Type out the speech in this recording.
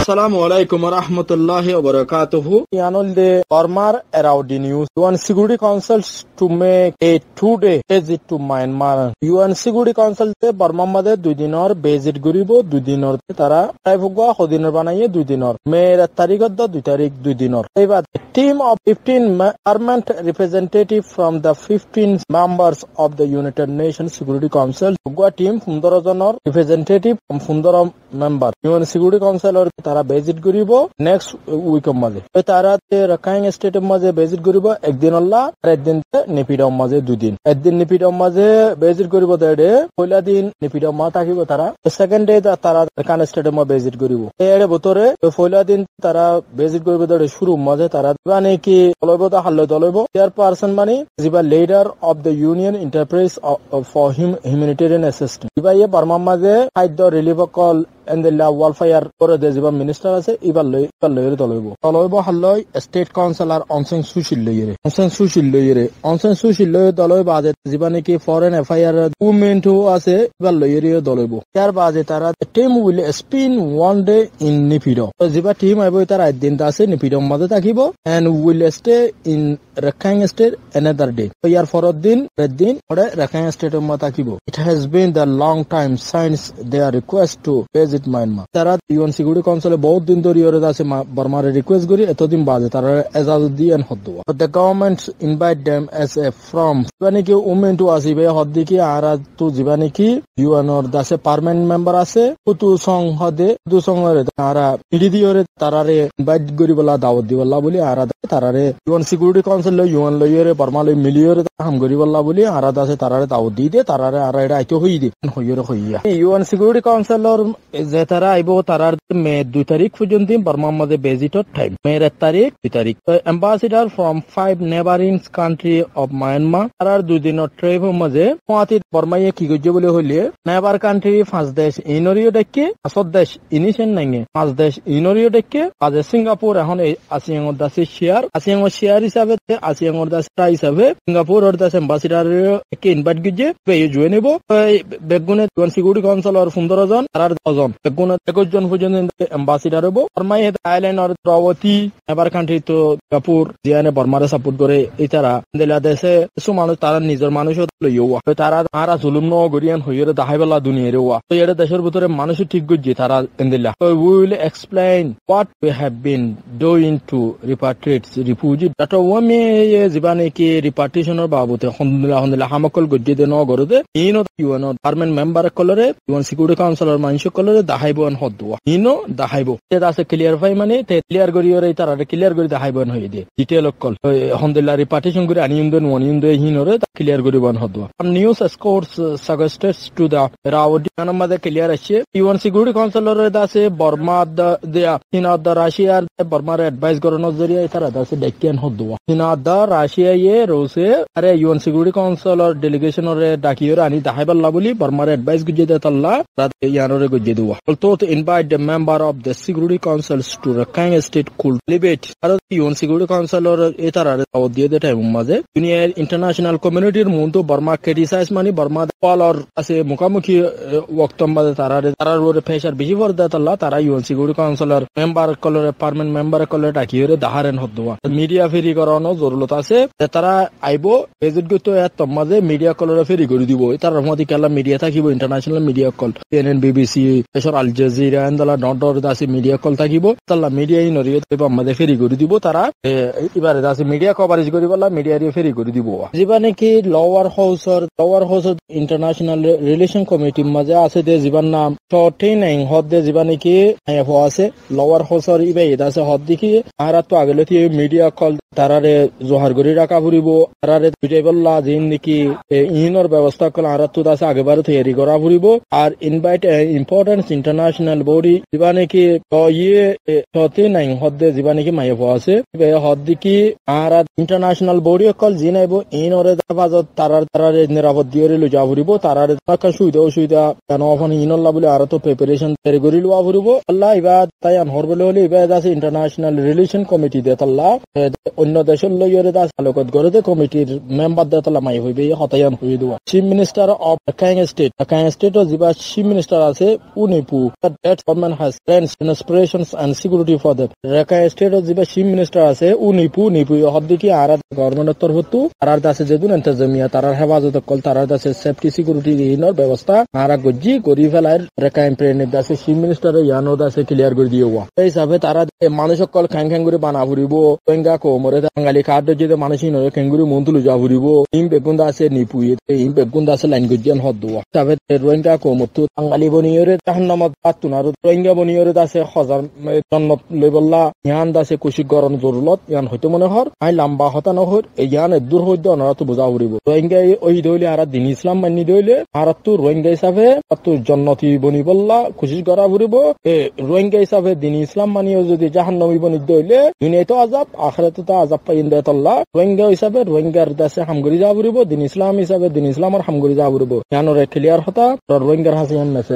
Assalamu alaikum wa rahmatullahi wa barakatuhu. Yanolde Burma around the news. UN Security Council to make a 2-day visit to Myanmar. UN Security Council te Burma made 2 dinor visit guribo 2 dinor tara taifugwa hodinor banaiye 2 dinor. Mer tarikadda 2 tarik 2 dinor. Ebar a team of 15 permanent representatives from the 15 members of the United Nations Security Council. Gwa team 15 jonor representative from 15 member. UN Security Council or তারা visit করিব next উইকের মাঝে তারা Rakhine স্টেটের মাঝে visit করিব একদিন আল্লাহ আর একদিন নিপিডম মাঝে 2 দিন একদিন নিপিডম মাঝে ভিজিট করিব দেড়ে পয়লা দিন নিপিডম মা থাকিব তারা সেকেন্ড ডে তারা রাখাইন স্টেটের মাঝে ভিজিট করিব এর ভিতরে পয়লা দিন তারা ভিজিট করিব দেড়ে শুরু মাঝে তারা মানে কি দলইব তা হাল্ল দলইব চেয়ারপারসন মানে জিবা leader of the union enterprise for humanitarian assistance জিবা ইয়ে বার্মা মাঝে খাদ্য রিলিফ কল and the welfare for the jiba minister ase ibar loyere toloibo halloi state councilor onsen sushil doloi baje jiba neki foreign affair movement ase ibar loyere doloibo tar baje tara team will spend 1 day in Nipido jiba team aibo tar din ase Nipido made takibo and will stay in Rakhine State another day so yar forodin reddin ore Rakhine State ma takibo it has been the long time since their request to visit Myanmar তারা UN security কাউন্সিলে বহুত দিন ধরে ইউরোদ আছে বার্মার request করি এতদিন বাদে তারা এজাজত দিয়েন হদ্দুয়া the government invite them as a from মানে কি উমেন টু আসিবে হদ্দি কি আর তো জীবানি কি ইউএন অর দাসে পার্মানেন্ট মেম্বার আছে কুতু সং হদে দু সংরে তারা ইডি দিওরে তারারে ইনভাইট করিবলা দাওয়াত দিবলা বলি আর তারারে ইউএন সিকিউরিটি কাউন্সিল ইউএন লইরে বার্মা লই মিলিয়রে হাম করিবলা বলি আর দাসে তারারে দাওয়াত দি দে তারারে আর এটা আইতো হই দি হইরে হইয়া ইউএন সিকিউরিটি কাউন্সিলর যে তারা আইব তারার মে 2 তারিখ পর্যন্ত বার্মার মধ্যে ভিজিটর টাইম মের 1 তারিখ 2 তারিখ ambassador from 5 neighbouring country of Myanmar তারার 2 দিনের ট্রিপের মধ্যে পঁয়াতি বার্মায়ে কি গজে বলে হইলে নেবার কান্ট্রি 5 দেশ ইনরিও দেখকে 7 দেশ ইনিশন নাইগে 5 দেশ ইনরিও দেখকে আজ সিঙ্গাপুর এখন আসিয়াঙ্গর দাসে শেয়ার হিসাবে আসিয়াঙ্গর দাস হিসাবে সিঙ্গাপুর ওর দাস অ্যাম্বাসিডার কে ইনভাইট গজে পেয়ে জয়েন নেব বেগুনে সিকিউরিটি কাউন্সিল আর 15 জন আর 10 জন বেগুনে 21 জন পর্যন্ত অ্যাম্বাসিডার হবো বার্মায় আইল্যান্ড আর দ্রাবতী এবার কান্ট্রি তো সিঙ্গাপুর জিয়ানে বার্মারে সাপোর্ট করে এই তারা দেশে কিছু মানুষ তারা নিজের মানুষ লইয়া তারা আর জুলুম ন গরিয়ান হইয়ে দাহাইবেলা দুনিয়ার ওয়া তো এটা দেশের ভিতরে মানুষ ঠিক গজ্জি তারা এন্দিলা we will explain what we have been doing to repatriate refugee that ওয়ামে জীবানে কি রিপার্টিশনের বাবতে আলহামদুলিল্লাহ হামকল গজ্জি দে ন গরদে ইনো ইউএন পার্মানেন্ট মেম্বার কলরে ইউএন সিকিউরিটি কাউন্সিলর মানুষ কলরে দাহাইব হদ্দুয়া ইনো দাহাইব আছে ক্লিয়ার ফাই মানে ক্লিয়ার করি ওরে তারা ক্লিয়ার করে দাহাইব হয়ে দিয়ে ডিটেল কল আলহামদুলিল্লাহ রিপার্টিশন করে আনিউন্দন ওয়ানিউন্দে হিনরে ক্লিয়ার করে বন হদ্দুয়া news scores সাজেস্টেডস to the Rowdy নামে ক্লিয়ার আছে ইউএন সিকিউরিটি কাউন্সিলর দাসে বার্মা দেয়া হিনাদ রাশিয়ার বার্মার অ্যাডভাইস করানোর জরিয়া তারা দাসে ডেকিয়ান হদ্দুয়া হিনাদ রাশিয়া রোসে আরে ইউএন সিকিউরিটি কাউন্সিলর ডেলিগেশনের ডাকিয়র আনি দাহাইবাল্লা বলি বার্মার অ্যাডভাইস গুজে দেতাল্লা রাত ইয়ানরে গুজে দেওয়া তো invite the member of the Security Council to Rakhine State could debate. Aro UN Security Council or etara daawat diye de time maze dunia international community er munto Burma criticize mani Burma pal or ase mukhamukhi waqtam maze tarar ore pressure beshi for that Allah tara UN Security Council or member color permanent member color takiyore daharen hodwa media free korano zorulot ase tara aibo visit goto et maze media color free gori dibo tarar modi kala media thakibo international media call CNN BBC এসব Al Jazeera এন্ডলা ডট দাসি media কল থাকিব তাল্লা media ইনরিয়ে আমাদের ফেরি করে দিব তারা এবারে দাসি মিডিয়া কভারেজ করিবলা মিডিয়া রে ফেরি করে দিব জীবানে কি lower house international relation committee মাঝে আছে দে জীবান নাম শর্টে নাই হদ দে জীবানে কি আইএফ আছে লোয়ার হাউসর ইবে দাসে হদ দেখি আর তো আগেলতি মিডিয়া কল তারারে জোহার করে রাখা ফুরিব তারারে বুঝাইবলা জিন নাকি ইনর ব্যবস্থা কল আর তো দাসে আগেবারে তৈরি করা ফুরিব আর ইনভাইট ইম্পর্টেন্ট ইন্টারন্যাশনাল বডি জীবানে কি ইয়ে শর্টে নাই হদ দে জীবানে কি মাইএফ আছে হদ দেখি আর ইন্টারন্যাশনাল বডি কল জিনাইব ইনরে দাবাজত তারারে নিরাপদ দিয়ে লই যা ফুরিব তারারে সুবিধা কেন এখন ইনল্লা বলে আর তো প্রিপারেশন তৈরি করি লওয়া ফুরিব আল্লাহ এবার তাই আন হরবলে হলে এবার আছে ইন্টারন্যাশনাল রিলেশন কমিটি দে তাল্লা অন্য দেশের লইরে দাস আলোকত করে দে কমিটির মেম্বার দে তাল্লা মাই হইবে হতায়ান হয়ে দেওয়া chief minister of Rakhine State jiba chief minister আছে unipu that government has plans and aspirations and security for them Rakhine State jiba chief minister আছে unipu হদ্দিটি আর গভর্নমেন্টের তরফতু তারার দাসে যেদুন ইন্তজামিয়া তারার হেফাজত কল তারার দাসে সেফটি সিকিউরিটি ইনর ব্যবস্থা আর গজ্জি করি ফেলার Rakhine প্রেনের দাসে চিফ মিনিস্টার ইয়ানো দাসে ক্লিয়ার করে দিওয়া এই হিসাবে তারা মানুষ কল খাং করে বানা ফুরিব রোহিঙ্গা কোমরে বাঙালি খাদ্য যদি মানুষই নয় কেঙ্গুরি মন্তুলু যা ফুরিব ইম বেগুন দাসে নিপুয়ে ইম বেগুন দাসে লাইন গজ্জিয়ান হদ্দুয়া তবে রোহিঙ্গা কোমতু বাঙালি বনিয়রে তাহান্নামত বাতুনার রোহিঙ্গা বনিয়রে দাসে হজার জন্নত লইবল্লা ইয়ান দাসে কুশি গরম জরুলত ইয়ান হয়তো মনে হর আই লম্বা হতা নহর ইয়ান দূর হইতে অনারত বুঝা ফুরিব রোহিঙ্গা ওই দইলে আর দিন ইসলাম মানি দইলে আর তো রোহিঙ্গা হিসাবে তো জন্নতি বনি বললা খুশি করা ফুরিব রোহিঙ্গা হিসাবে দিন ইসলাম মানিও যদি জাহান্নামী বনি দইলে দুনিয়াতে আযাব আখিরাতে তো আযাব পাইন দেতাল্লাহ রোহিঙ্গা হিসাবে রোহিঙ্গার দাসে হামগরি যা ফুরিব দিন ইসলাম হিসাবে দিন ইসলামর হামগরি যা ফুরিব ইয়ানোরে ক্লিয়ার হতা রোহিঙ্গার হাসিয়ান মেসেজ